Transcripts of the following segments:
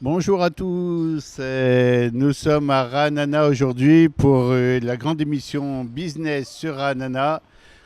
Bonjour à tous, nous sommes à Ra'anana aujourd'hui pour la grande émission Business sur Ra'anana.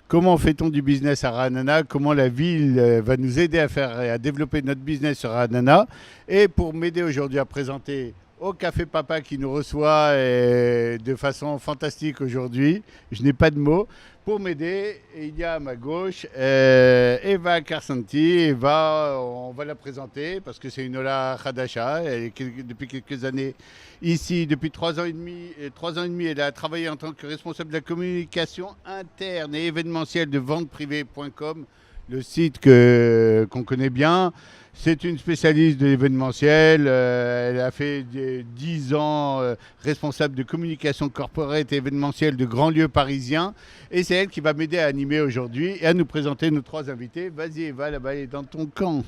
Comment fait-on du business à Ra'anana? Comment la ville va nous aider à développer notre business sur Ra'anana? Et pour m'aider aujourd'hui à présenter au Café Papa qui nous reçoit de façon fantastique aujourd'hui, je n'ai pas de mots. Pour m'aider, il y a à ma gauche Eva Karsanti. Eva, on va la présenter parce que c'est une Ola Khadasha. Elle est depuis quelques années ici, depuis 3 ans et demi. 3 ans et demi, elle a travaillé en tant que responsable de la communication interne et événementielle de venteprivée.com, le site qu'on connaît bien. C'est une spécialiste de l'événementiel. Elle a fait 10 ans responsable de communication corporate et événementielle de grands lieux parisiens. Et c'est elle qui va m'aider à animer aujourd'hui et à nous présenter nos 3 invités. Vas-y Eva, là-bas, elle est dans ton camp.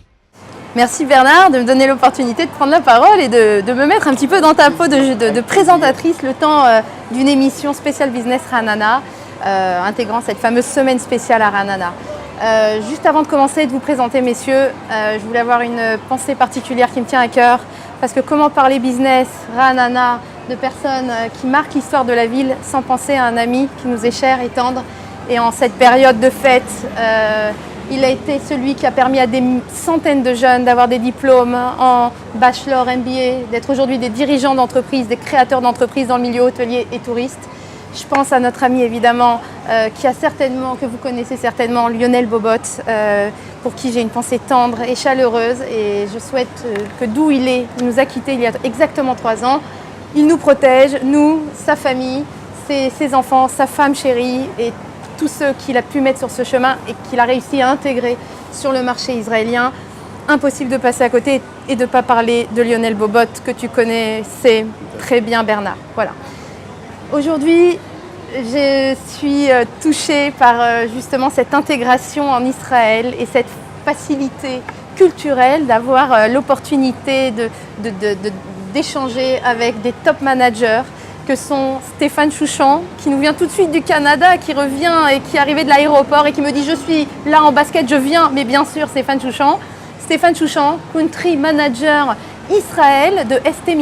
Merci Bernard de me donner l'opportunité de prendre la parole et de me mettre un petit peu dans ta peau de présentatrice le temps d'une émission spéciale Business Ra'anana, intégrant cette fameuse semaine spéciale à Ra'anana. Juste avant de commencer et de vous présenter, messieurs, je voulais avoir une pensée particulière qui me tient à cœur, parce que comment parler business, Ra'anana, de personnes qui marquent l'histoire de la ville sans penser à un ami qui nous est cher et tendre. Et en cette période de fête, il a été celui qui a permis à des centaines de jeunes d'avoir des diplômes en bachelor, MBA, d'être aujourd'hui des dirigeants d'entreprise, des créateurs d'entreprises dans le milieu hôtelier et touriste. Je pense à notre ami évidemment, que vous connaissez certainement, Lionel Bobot, pour qui j'ai une pensée tendre et chaleureuse. Et je souhaite que d'où il nous a quittés il y a exactement 3 ans. Il nous protège, nous, sa famille, ses enfants, sa femme chérie et tous ceux qu'il a pu mettre sur ce chemin et qu'il a réussi à intégrer sur le marché israélien. Impossible de passer à côté et de ne pas parler de Lionel Bobot, que tu connaissais très bien, Bernard. Voilà. Aujourd'hui, je suis touchée par justement cette intégration en Israël et cette facilité culturelle d'avoir l'opportunité d'échanger avec des top managers que sont Stéphane Chouchan, qui nous vient tout de suite du Canada, qui revient et qui est arrivé de l'aéroport et qui me dit « Je suis là en basket, je viens », mais bien sûr Stéphane Chouchan. Stéphane Chouchan, country manager Israël de ST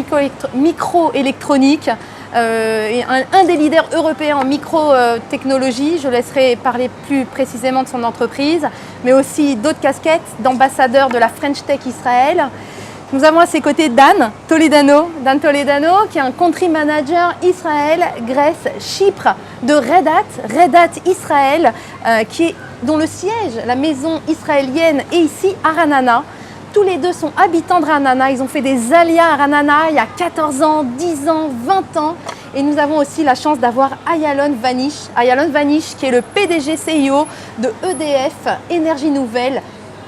Microélectronique, un des leaders européens en micro-technologie. Je laisserai parler plus précisément de son entreprise, mais aussi d'autres casquettes d'ambassadeur de la French Tech Israël. Nous avons à ses côtés Dan Toledano, qui est un country manager Israël, Grèce, Chypre de Red Hat Israël, dont le siège, la maison israélienne, est ici à Ra'anana. Tous les deux sont habitants de Ra'anana. Ils ont fait des alias à Ra'anana il y a 14 ans, 10 ans, 20 ans. Et nous avons aussi la chance d'avoir Ayalon Vanish, qui est le PDG CEO de EDF, Énergie Nouvelle,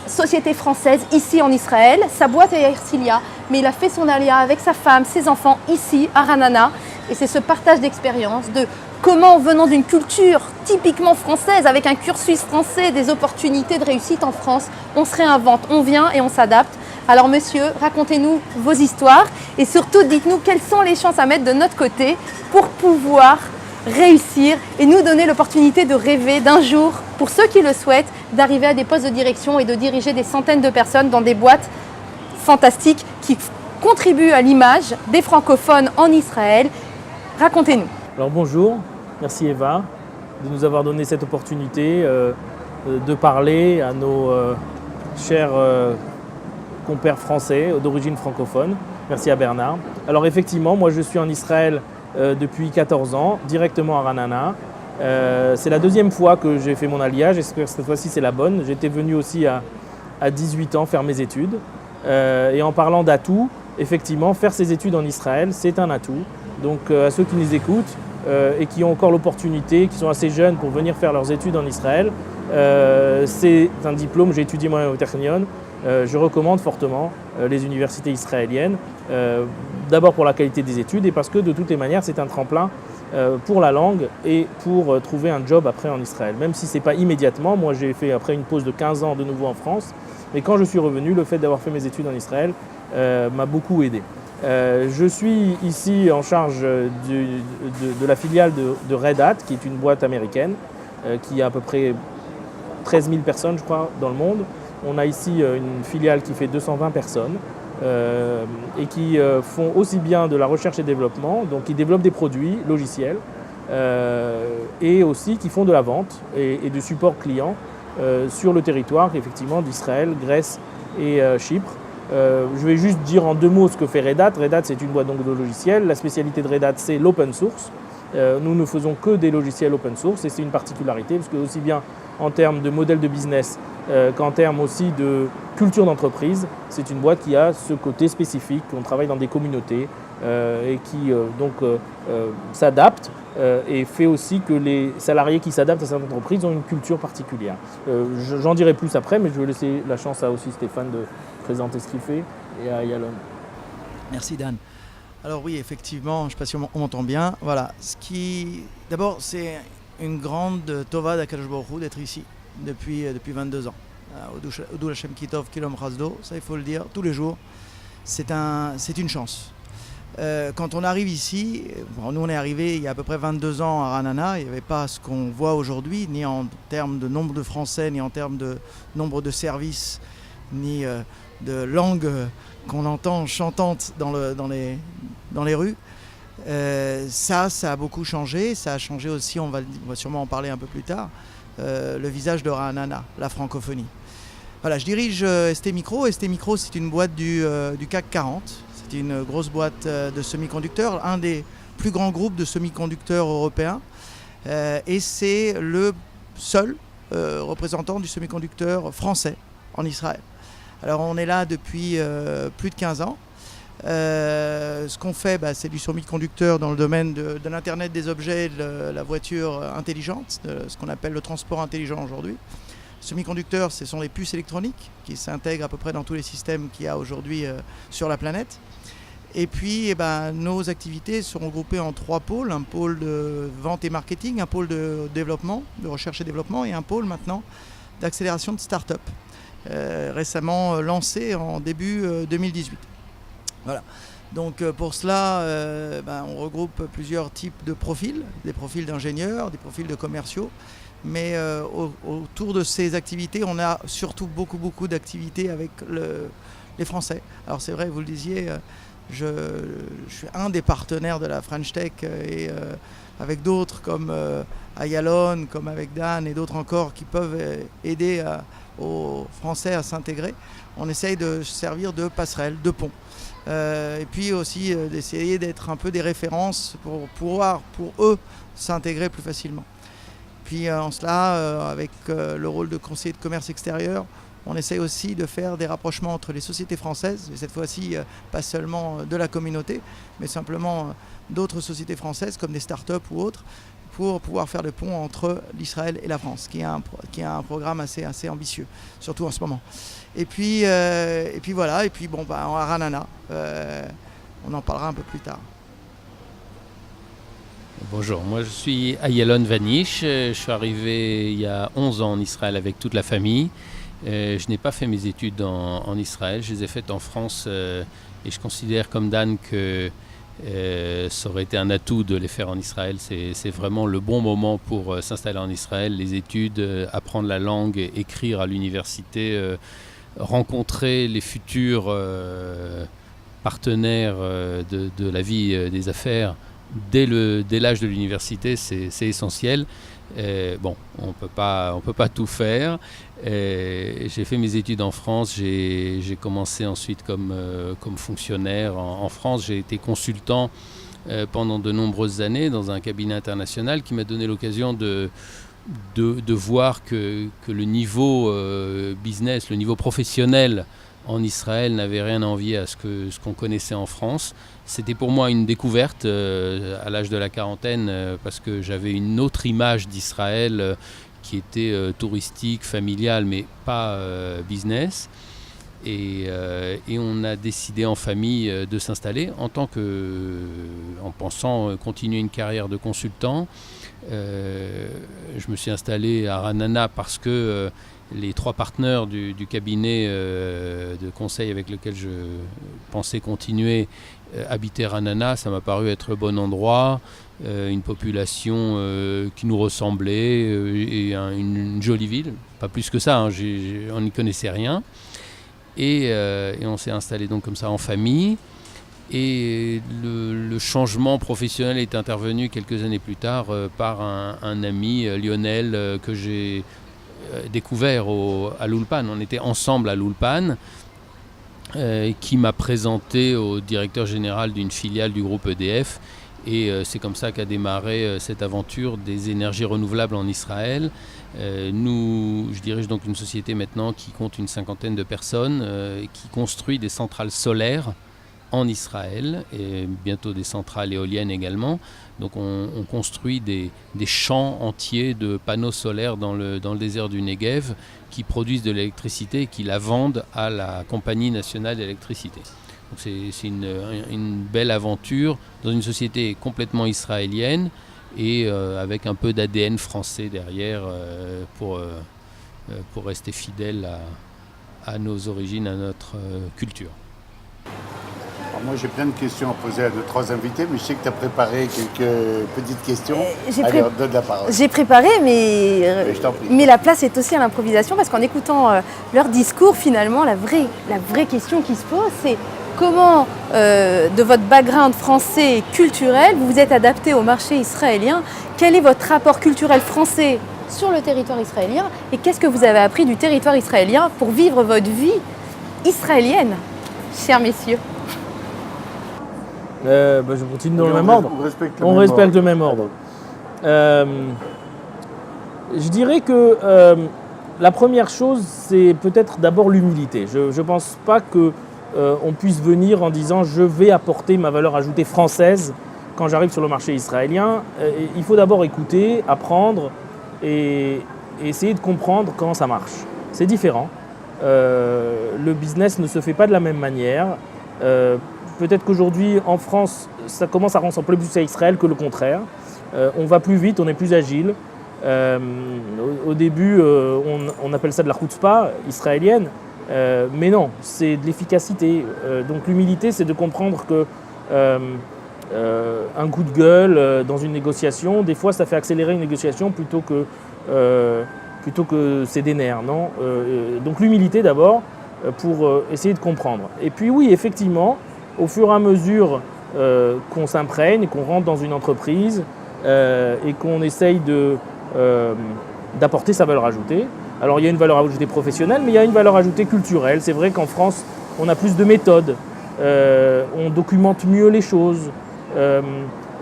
société française ici en Israël. Sa boîte est à Ercilia, mais il a fait son alia avec sa femme, ses enfants ici à Ra'anana. Et c'est ce partage d'expérience de comment, venant d'une culture typiquement française, avec un cursus français, des opportunités de réussite en France, on se réinvente, on vient et on s'adapte. Alors monsieur, racontez-nous vos histoires et surtout dites-nous quelles sont les chances à mettre de notre côté pour pouvoir réussir et nous donner l'opportunité de rêver d'un jour, pour ceux qui le souhaitent, d'arriver à des postes de direction et de diriger des centaines de personnes dans des boîtes fantastiques qui contribuent à l'image des francophones en Israël. Racontez-nous. Alors bonjour, merci Eva de nous avoir donné cette opportunité de parler à nos chers compères français d'origine francophone. Merci à Bernard. Alors effectivement, moi je suis en Israël depuis 14 ans, directement à Ra'anana. C'est la 2e fois que j'ai fait mon alliage, j'espère que cette fois-ci c'est la bonne. J'étais venu aussi à 18 ans faire mes études. Et en parlant d'atout, effectivement, faire ses études en Israël, c'est un atout. Donc à ceux qui nous écoutent et qui ont encore l'opportunité, qui sont assez jeunes pour venir faire leurs études en Israël, c'est un diplôme, j'ai étudié moi au Technion. Je recommande fortement les universités israéliennes, d'abord pour la qualité des études et parce que de toutes les manières c'est un tremplin pour la langue et pour trouver un job après en Israël. Même si ce n'est pas immédiatement, moi j'ai fait après une pause de 15 ans de nouveau en France, mais quand je suis revenu, le fait d'avoir fait mes études en Israël m'a beaucoup aidé. Je suis ici en charge de la filiale de Red Hat, qui est une boîte américaine qui a à peu près 13 000 personnes, je crois, dans le monde. On a ici une filiale qui fait 220 personnes. et qui font aussi bien de la recherche et développement, donc qui développent des produits logiciels, et aussi qui font de la vente et du support client sur le territoire effectivement d'Israël, Grèce et Chypre. Je vais juste dire en 2 mots ce que fait Red Hat. Red Hat, c'est une boîte donc de logiciels. La spécialité de Red Hat, c'est l'open source. Nous ne faisons que des logiciels open source et c'est une particularité parce que aussi bien en termes de modèle de business qu'en termes aussi de culture d'entreprise, c'est une boîte qui a ce côté spécifique. On travaille dans des communautés et qui s'adapte et fait aussi que les salariés qui s'adaptent à cette entreprise ont une culture particulière. J'en dirai plus après, mais je vais laisser la chance à aussi Stéphane de présenter ce qu'il fait et à Ayalon. Merci Dan. Alors oui, effectivement, je ne sais pas si on m'entend bien. Voilà, d'abord, c'est une grande tova d'Akadosh Baruch Hu d'être ici depuis 22 ans. Odou Hashem Kitov Kilom Chasdo, ça il faut le dire, tous les jours. C'est une chance. Quand on arrive ici, nous on est arrivé il y a à peu près 22 ans à Ra'anana, il n'y avait pas ce qu'on voit aujourd'hui, ni en termes de nombre de Français, ni en termes de nombre de services, ni de langues qu'on entend chantantes dans les rues. Ça a beaucoup changé. Ça a changé aussi, on va sûrement en parler un peu plus tard, le visage de Ra'anana, la francophonie. Voilà, je dirige ST Micro. ST Micro, c'est une boîte du CAC 40. C'est une grosse boîte de semi-conducteurs, un des plus grands groupes de semi-conducteurs européens. Et c'est le seul représentant du semi-conducteur français en Israël. Alors on est là depuis plus de 15 ans. Ce qu'on fait, c'est du semi-conducteur dans le domaine de l'Internet des objets, de la voiture intelligente, de ce qu'on appelle le transport intelligent aujourd'hui. Semi-conducteurs, ce sont les puces électroniques qui s'intègrent à peu près dans tous les systèmes qu'il y a aujourd'hui sur la planète. Et puis nos activités sont regroupées en 3 pôles, un pôle de vente et marketing, un pôle de développement, de recherche et développement et un pôle maintenant d'accélération de start-up. Récemment lancé en début 2018. Voilà. Donc pour cela, on regroupe plusieurs types de profils, des profils d'ingénieurs, des profils de commerciaux, mais autour de ces activités, on a surtout beaucoup d'activités avec les Français. Alors c'est vrai, vous le disiez, je suis un des partenaires de la French Tech et avec d'autres comme Ayalon, comme avec Dan et d'autres encore qui peuvent aider aux Français à s'intégrer. On essaye de servir de passerelle, de pont. Et puis aussi d'essayer d'être un peu des références pour pouvoir, pour eux, s'intégrer plus facilement. Puis en cela, avec le rôle de conseiller de commerce extérieur, on essaye aussi de faire des rapprochements entre les sociétés françaises, et cette fois-ci pas seulement de la communauté, mais simplement d'autres sociétés françaises comme des startups ou autres, pour pouvoir faire le pont entre l'Israël et la France, qui est un programme assez ambitieux, surtout en ce moment. Et puis voilà, et puis à Ra'anana, on en parlera un peu plus tard. Bonjour, moi je suis Ayalon Vanish, je suis arrivé il y a 11 ans en Israël avec toute la famille. Je n'ai pas fait mes études en Israël, je les ai faites en France et je considère comme Dan que ça aurait été un atout de les faire en Israël. C'est vraiment le bon moment pour s'installer en Israël, les études, apprendre la langue, écrire à l'université, rencontrer les futurs partenaires de la vie des affaires dès l'âge de l'université, c'est essentiel. On peut pas tout faire. J'ai fait mes études en France, j'ai commencé ensuite comme fonctionnaire en France. J'ai été consultant pendant de nombreuses années dans un cabinet international qui m'a donné l'occasion de voir que le niveau business, le niveau professionnel en Israël n'avait rien à envier à ce qu'on connaissait en France. C'était pour moi une découverte à l'âge de la quarantaine parce que j'avais une autre image d'Israël qui était touristique, familiale, mais pas business. Et on a décidé en famille de s'installer en pensant continuer une carrière de consultant. Je me suis installé à Ra'anana parce que les 3 partenaires du cabinet de conseil avec lequel je pensais continuer habitaient Ra'anana. Ça m'a paru être le bon endroit, une population qui nous ressemblait et une jolie ville. Pas plus que ça, on n'y connaissait rien. Et on s'est installé donc comme ça en famille. Et le changement professionnel est intervenu quelques années plus tard par un ami, Lionel, que j'ai découvert à l'Ulpan. On était ensemble à l'Ulpan, qui m'a présenté au directeur général d'une filiale du groupe EDF. Et c'est comme ça qu'a démarré cette aventure des énergies renouvelables en Israël. Je dirige donc une société maintenant qui compte une 50aine de personnes, qui construit des centrales solaires en Israël et bientôt des centrales éoliennes également. Donc on construit des champs entiers de panneaux solaires dans le désert du Negev qui produisent de l'électricité et qui la vendent à la Compagnie nationale d'électricité. Donc c'est une belle aventure dans une société complètement israélienne et avec un peu d'ADN français derrière pour rester fidèle à nos origines, à notre culture. Alors moi j'ai plein de questions à poser à 2-3 invités, mais je sais que tu as préparé quelques petites questions. Allez, on te donne la parole. J'ai préparé, mais Je t'en prie. mais la place est aussi à l'improvisation parce qu'en écoutant leur discours, finalement, la vraie question qui se pose, c'est comment, de votre background français et culturel, vous vous êtes adapté au marché israélien. Quel est votre rapport culturel français sur le territoire israélien et qu'est-ce que vous avez appris du territoire israélien pour vivre votre vie israélienne, chers messieurs? Je continue dans le même ordre. On respecte le même ordre. Je dirais que la première chose, c'est peut-être d'abord l'humilité. Je ne pense pas qu'on puisse venir en disant je vais apporter ma valeur ajoutée française quand j'arrive sur le marché israélien. Il faut d'abord écouter, apprendre et essayer de comprendre comment ça marche. C'est différent. Le business ne se fait pas de la même manière. Peut-être qu'aujourd'hui, en France, ça commence à ressembler plus à Israël que le contraire. On va plus vite, on est plus agile. Au début, on appelle ça de la chutzpah israélienne, mais non, c'est de l'efficacité. Donc l'humilité, c'est de comprendre que un coup de gueule dans une négociation, des fois, ça fait accélérer une négociation plutôt que c'est des nerfs. Non donc l'humilité d'abord, pour essayer de comprendre. Et puis oui, effectivement, au fur et à mesure qu'on s'imprègne, qu'on rentre dans une entreprise et qu'on essaye d'apporter sa valeur ajoutée. Alors il y a une valeur ajoutée professionnelle, mais il y a une valeur ajoutée culturelle. C'est vrai qu'en France, on a plus de méthodes, on documente mieux les choses.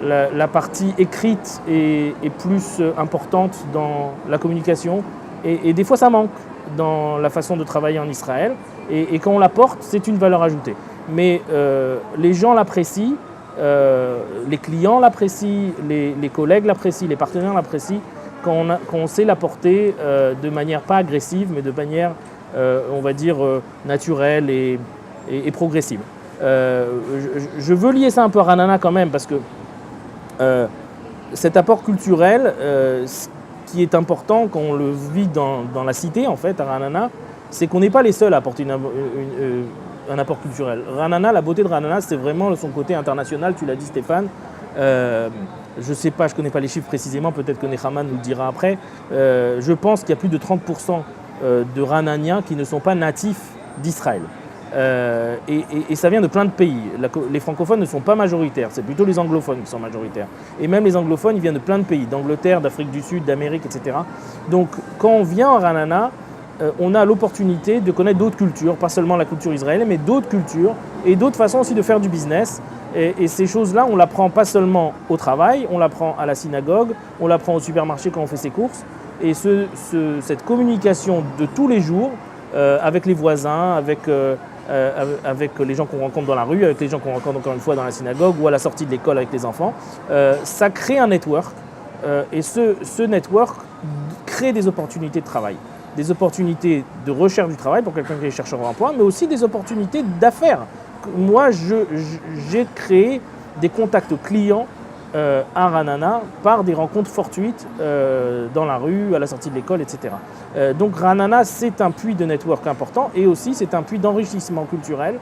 La partie écrite est plus importante dans la communication et des fois ça manque dans la façon de travailler en Israël. Et quand on l'apporte, c'est une valeur ajoutée. Mais les gens l'apprécient, les clients l'apprécient, les collègues l'apprécient, les partenaires l'apprécient quand on sait l'apporter de manière pas agressive, mais de manière, on va dire, naturelle et progressive. Je veux lier ça un peu à Ra'anana quand même, parce que cet apport culturel, ce qui est important quand on le vit dans la cité, en fait, à Ra'anana, c'est qu'on n'est pas les seuls à apporter un apport culturel. Ra'anana, la beauté de Ra'anana, c'est vraiment son côté international, tu l'as dit Stéphane. Je ne sais pas, je ne connais pas les chiffres précisément, peut-être que Nechama nous le dira après. Je pense qu'il y a plus de 30% de Ra'ananiens qui ne sont pas natifs d'Israël. Et ça vient de plein de pays. Les francophones ne sont pas majoritaires, c'est plutôt les anglophones qui sont majoritaires. Et même les anglophones, ils viennent de plein de pays, d'Angleterre, d'Afrique du Sud, d'Amérique, etc. Donc quand on vient à Ra'anana, on a l'opportunité de connaître d'autres cultures, pas seulement la culture israélienne, mais d'autres cultures et d'autres façons aussi de faire du business. Et ces choses-là, on l'apprend pas seulement au travail, on l'apprend à la synagogue, on l'apprend au supermarché quand on fait ses courses. Et cette communication de tous les jours avec les voisins, avec les gens qu'on rencontre dans la rue, avec les gens qu'on rencontre encore une fois dans la synagogue ou à la sortie de l'école avec les enfants, ça crée un network. Et ce network crée des opportunités de travail. Des opportunités de recherche du travail pour quelqu'un qui est chercheur d'emploi, mais aussi des opportunités d'affaires. Moi, j'ai créé des contacts clients à Ra'anana par des rencontres fortuites dans la rue, à la sortie de l'école, etc. Donc Ra'anana, c'est un puits de network important et aussi c'est un puits d'enrichissement culturel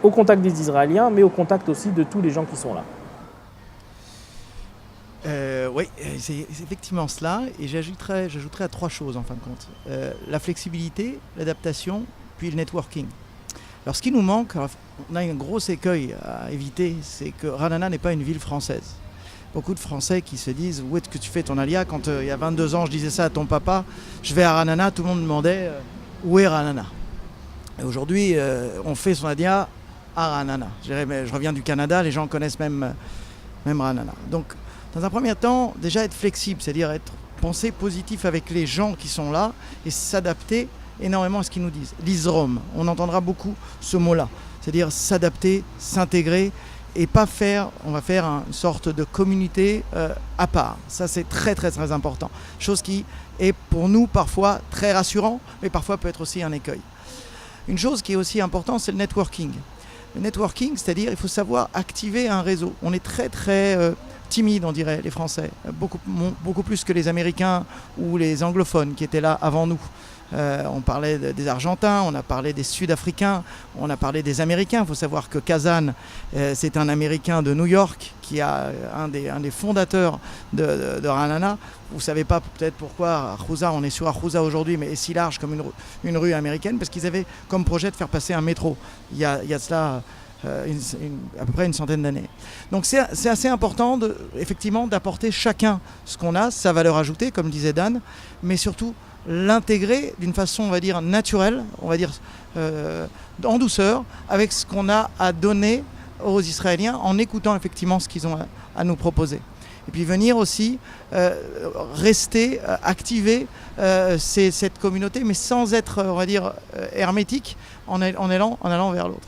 au contact des Israéliens, mais au contact aussi de tous les gens qui sont là. Oui, c'est effectivement cela, et j'ajouterais à 3 choses en fin de compte. La flexibilité, l'adaptation, puis le networking. Alors ce qui nous manque, on a un gros écueil à éviter, c'est que Ra'anana n'est pas une ville française. Beaucoup de Français qui se disent « Où est-ce que tu fais ton alia ?» Quand il y a 22 ans, je disais ça à ton papa, je vais à Ra'anana, tout le monde me demandait où est Ra'anana. Et aujourd'hui, on fait son alia à Ra'anana. Je reviens du Canada, les gens connaissent même Ra'anana. Donc, dans un premier temps, déjà être flexible, c'est-à-dire penser positif avec les gens qui sont là et s'adapter énormément à ce qu'ils nous disent. L'Isrom, on entendra beaucoup ce mot-là, c'est-à-dire s'adapter, s'intégrer et on va faire une sorte de communauté à part. Ça, c'est très, très, très important. Chose qui est pour nous parfois très rassurant, mais parfois peut être aussi un écueil. Une chose qui est aussi importante, c'est le networking. Le networking, c'est-à-dire il faut savoir activer un réseau. On est très, très timide, on dirait, les Français, beaucoup plus que les Américains ou les anglophones qui étaient là avant nous. On parlait des Argentins, on a parlé des Sud-Africains, on a parlé des Américains. Il faut savoir que Kazan, c'est un Américain de New York qui est un des fondateurs de Ra'anana. Vous ne savez pas peut-être pourquoi Arouza, on est sur Arouza aujourd'hui, mais est si large comme une rue américaine, parce qu'ils avaient comme projet de faire passer un métro. Il y a cela à peu près une centaine d'années. Donc c'est assez important effectivement d'apporter chacun ce qu'on a, sa valeur ajoutée, comme disait Dan, mais surtout l'intégrer d'une façon, on va dire, naturelle, on va dire en douceur, avec ce qu'on a à donner aux Israéliens, en écoutant effectivement ce qu'ils ont à nous proposer. Et puis venir aussi rester, activer cette communauté, mais sans être, on va dire, hermétique, en allant vers l'autre.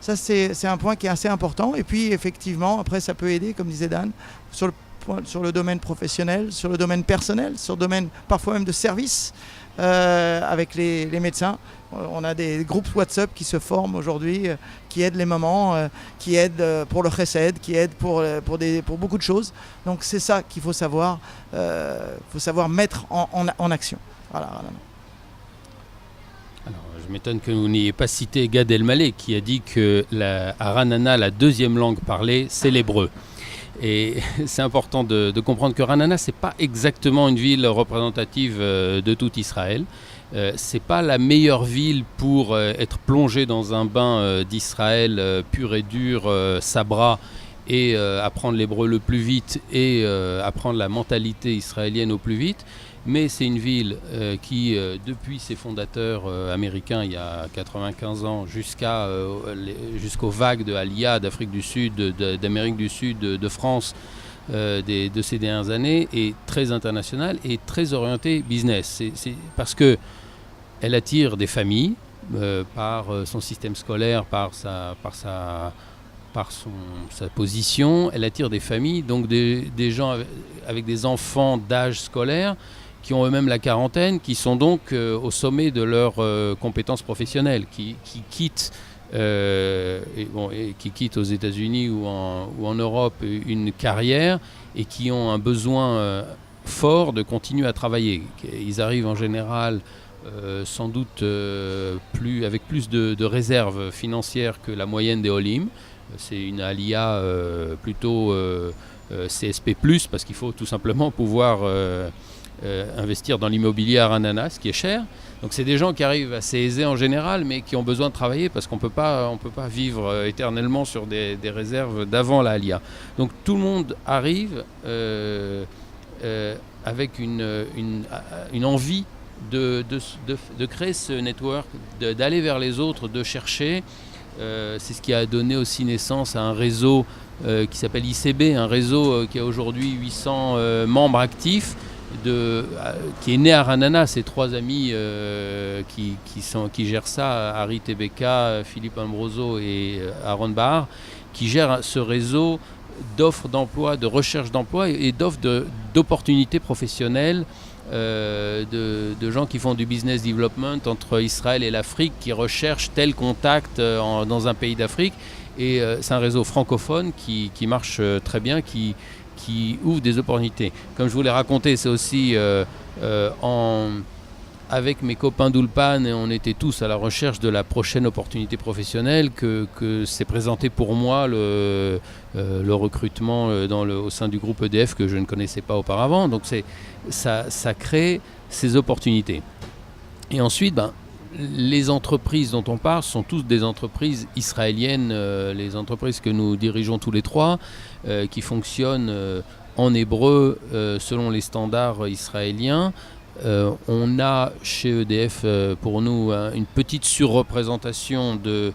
Ça, c'est un point qui est assez important. Et puis, effectivement, après, ça peut aider, comme disait Dan, sur le domaine professionnel, sur le domaine personnel, sur le domaine parfois même de service avec les médecins. On a des groupes WhatsApp qui se forment aujourd'hui, qui aident les mamans, qui aident pour le chesed, qui aident pour beaucoup de choses. Donc c'est ça qu'il faut savoir mettre en action. Voilà. Alors, je m'étonne que vous n'ayez pas cité Gad Elmaleh qui a dit que à Ra'anana, la deuxième langue parlée, c'est l'hébreu. Et c'est important de comprendre que Ra'anana, ce n'est pas exactement une ville représentative de tout Israël. Ce n'est pas la meilleure ville pour être plongé dans un bain d'Israël pur et dur, sabra, et apprendre l'hébreu le plus vite et apprendre la mentalité israélienne au plus vite. Mais c'est une ville qui, depuis ses fondateurs américains, il y a 95 ans, jusqu'aux vagues de Aliyah d'Afrique du Sud, d'Amérique du Sud, de France, de ces dernières années, est très internationale et très orientée business. C'est parce qu'elle attire des familles par son système scolaire, par sa position. Elle attire des familles, donc des gens avec des enfants d'âge scolaire, qui ont eux-mêmes la quarantaine, qui sont donc au sommet de leurs compétences professionnelles, qui quittent aux États-Unis ou en Europe une carrière et qui ont un besoin fort de continuer à travailler. Ils arrivent en général sans doute avec plus de réserves financières que la moyenne des Olim. C'est une Aliyah plutôt CSP+, parce qu'il faut tout simplement pouvoir investir dans l'immobilier à Ra'anana, ce qui est cher. Donc c'est des gens qui arrivent assez aisés en général, mais qui ont besoin de travailler parce qu'on peut pas vivre éternellement sur des réserves d'avant la Aliyah. Donc tout le monde arrive avec une envie de créer ce network, d'aller vers les autres, de chercher. C'est ce qui a donné aussi naissance à un réseau qui s'appelle ICB, un réseau qui a aujourd'hui 800 membres actifs, qui est né à Ra'anana. C'est trois amis qui gèrent ça, Harry Tebeka, Philippe Ambroso et Aaron Bahar, qui gèrent ce réseau d'offres d'emploi, de recherche d'emploi et d'offres d'opportunités professionnelles de gens qui font du business development entre Israël et l'Afrique, qui recherchent tel contact dans un pays d'Afrique. Et c'est un réseau francophone qui marche très bien, qui ouvre des opportunités. Comme je vous l'ai raconté, c'est aussi avec mes copains d'Ulpan, on était tous à la recherche de la prochaine opportunité professionnelle que s'est présenté pour moi le recrutement au sein du groupe EDF que je ne connaissais pas auparavant. Donc ça crée ces opportunités. Et ensuite, les entreprises dont on parle sont toutes des entreprises israéliennes, les entreprises que nous dirigeons tous les trois, qui fonctionnent en hébreu selon les standards israéliens. On a chez EDF pour nous une petite surreprésentation de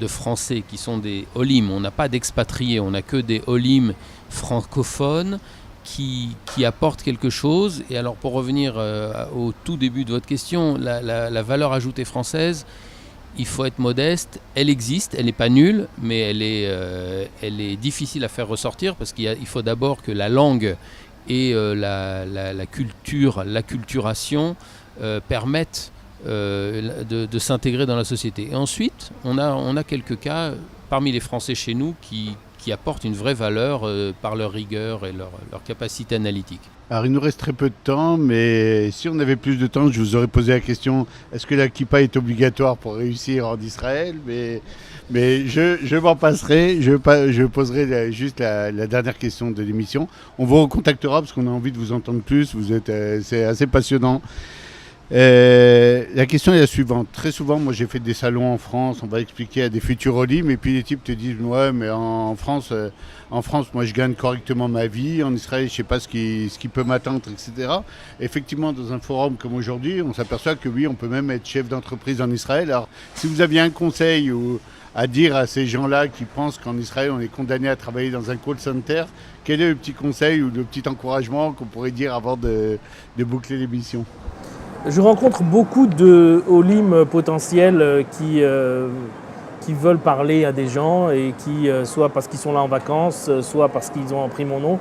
Français qui sont des Olim. On n'a pas d'expatriés, on n'a que des Olim francophones qui apportent quelque chose. Et alors pour revenir au tout début de votre question, la valeur ajoutée française, il faut être modeste, elle existe, elle n'est pas nulle, mais elle est difficile à faire ressortir parce qu'il faut d'abord que la langue et la culture, l'acculturation permettent de s'intégrer dans la société. Et ensuite, on a quelques cas parmi les Français chez nous qui apportent une vraie valeur par leur rigueur et leur capacité analytique. Alors il nous reste très peu de temps, mais si on avait plus de temps, je vous aurais posé la question, est-ce que la kippa est obligatoire pour réussir en Israël ? Mais je m'en passerai, je poserai juste la dernière question de l'émission. On vous recontactera parce qu'on a envie de vous entendre plus, c'est assez passionnant. La question est la suivante. Très souvent, moi j'ai fait des salons en France, on va expliquer à des futurs Olim, et puis les types te disent ouais, mais en France, moi je gagne correctement ma vie, en Israël je sais pas ce qui peut m'attendre, etc. Effectivement, dans un forum comme aujourd'hui, on s'aperçoit que oui, on peut même être chef d'entreprise en Israël. Alors, si vous aviez un conseil à dire à ces gens-là qui pensent qu'en Israël on est condamné à travailler dans un call center, quel est le petit conseil ou le petit encouragement qu'on pourrait dire avant de boucler l'émission ? Je rencontre beaucoup de Olim potentiels qui veulent parler à des gens et qui, soit parce qu'ils sont là en vacances, soit parce qu'ils ont appris mon nom.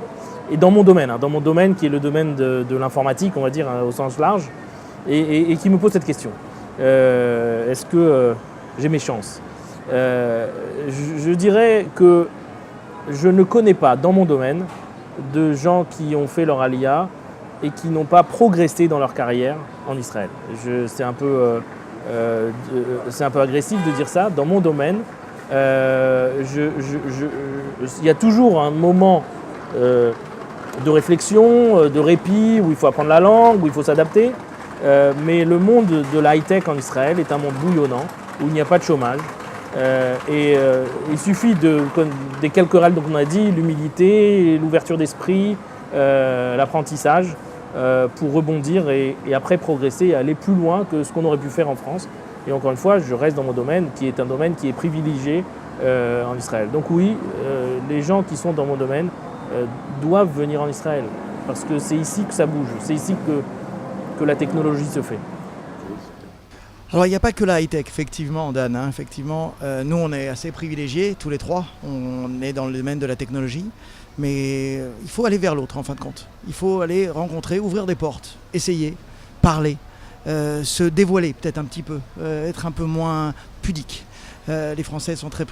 Et dans mon domaine qui est le domaine de l'informatique, on va dire au sens large, et qui me posent cette question. Est-ce que j'ai mes chances ? Je dirais que je ne connais pas dans mon domaine de gens qui ont fait leur aliyah et qui n'ont pas progressé dans leur carrière en Israël. C'est un peu agressif de dire ça. Dans mon domaine, il y a toujours un moment de réflexion, de répit, où il faut apprendre la langue, où il faut s'adapter. Mais le monde de la high-tech en Israël est un monde bouillonnant, où il n'y a pas de chômage. Il suffit des quelques règles qu'on a dit, l'humilité, l'ouverture d'esprit, l'apprentissage, pour rebondir et après progresser et aller plus loin que ce qu'on aurait pu faire en France. Et encore une fois, je reste dans mon domaine qui est un domaine qui est privilégié en Israël. Donc oui, les gens qui sont dans mon domaine doivent venir en Israël parce que c'est ici que ça bouge, c'est ici que la technologie se fait. Alors il n'y a pas que la high-tech, effectivement, Dan. Effectivement, nous on est assez privilégiés, tous les trois. On est dans le domaine de la technologie. Mais il faut aller vers l'autre en fin de compte. Il faut aller rencontrer, ouvrir des portes, essayer, parler, se dévoiler peut-être un petit peu, être un peu moins pudique. Les Français sont très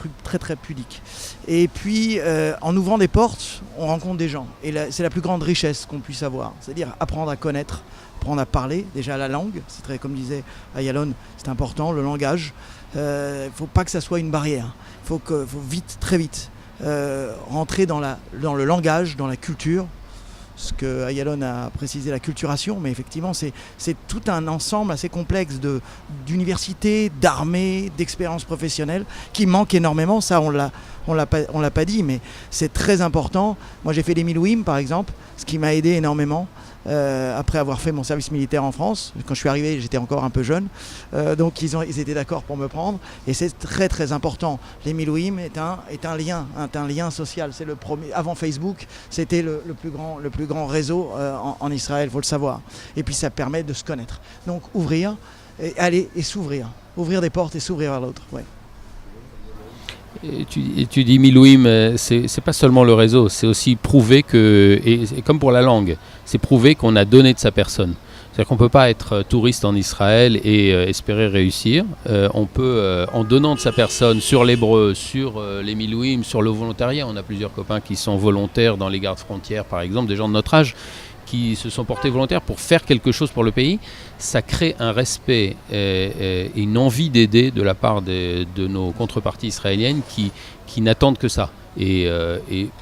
pudiques. Et puis en ouvrant des portes, on rencontre des gens. Et c'est la plus grande richesse qu'on puisse avoir. C'est-à-dire apprendre à connaître, apprendre à parler, déjà la langue. C'est très, comme disait Ayalon, c'est important, le langage. Il ne faut pas que ça soit une barrière. Il faut vite, très vite. Rentrer dans le langage, dans la culture, ce que Ayalon a précisé, la culturation, mais effectivement c'est tout un ensemble assez complexe d'universités, d'armées, d'expériences professionnelles qui manque énormément. Ça on l'a pas dit, mais c'est très important. Moi j'ai fait des Milouim par exemple, ce qui m'a aidé énormément. Après avoir fait mon service militaire en France, quand je suis arrivé, j'étais encore un peu jeune, donc ils étaient d'accord pour me prendre, et c'est très très important. Les Milouim est un lien social. C'est le premier. Avant Facebook, c'était le plus grand réseau en Israël, faut le savoir. Et puis ça permet de se connaître. Donc ouvrir, et aller et s'ouvrir, ouvrir des portes et s'ouvrir vers l'autre. Ouais. Et tu dis Milouim, c'est pas seulement le réseau, c'est aussi prouver que, et comme pour la langue, c'est prouver qu'on a donné de sa personne. C'est-à-dire qu'on ne peut pas être touriste en Israël et espérer réussir. On peut, en donnant de sa personne sur l'hébreu, sur les Milouim, sur le volontariat, on a plusieurs copains qui sont volontaires dans les gardes frontières, par exemple, des gens de notre âge, qui se sont portés volontaires pour faire quelque chose pour le pays. Ça crée un respect et une envie d'aider de la part de nos contreparties israéliennes qui n'attendent que ça. Et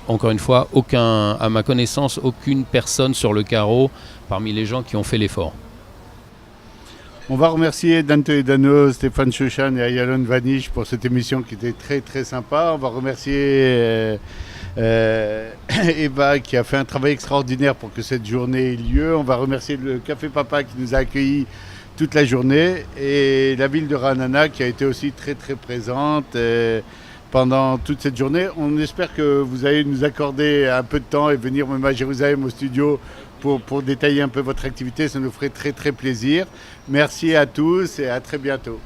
encore une fois, à ma connaissance, aucune personne sur le carreau parmi les gens qui ont fait l'effort. On va remercier Dante Edano, Stéphane Chouchan et Ayalon Vanish pour cette émission qui était très très sympa. On va remercier Eva qui a fait un travail extraordinaire pour que cette journée ait lieu. On va remercier le Café Papa qui nous a accueillis toute la journée et la ville de Ra'anana qui a été aussi très très présente pendant toute cette journée. On espère que vous allez nous accorder un peu de temps et venir même à Jérusalem au studio pour détailler un peu votre activité. Ça nous ferait très très plaisir. Merci à tous et à très bientôt.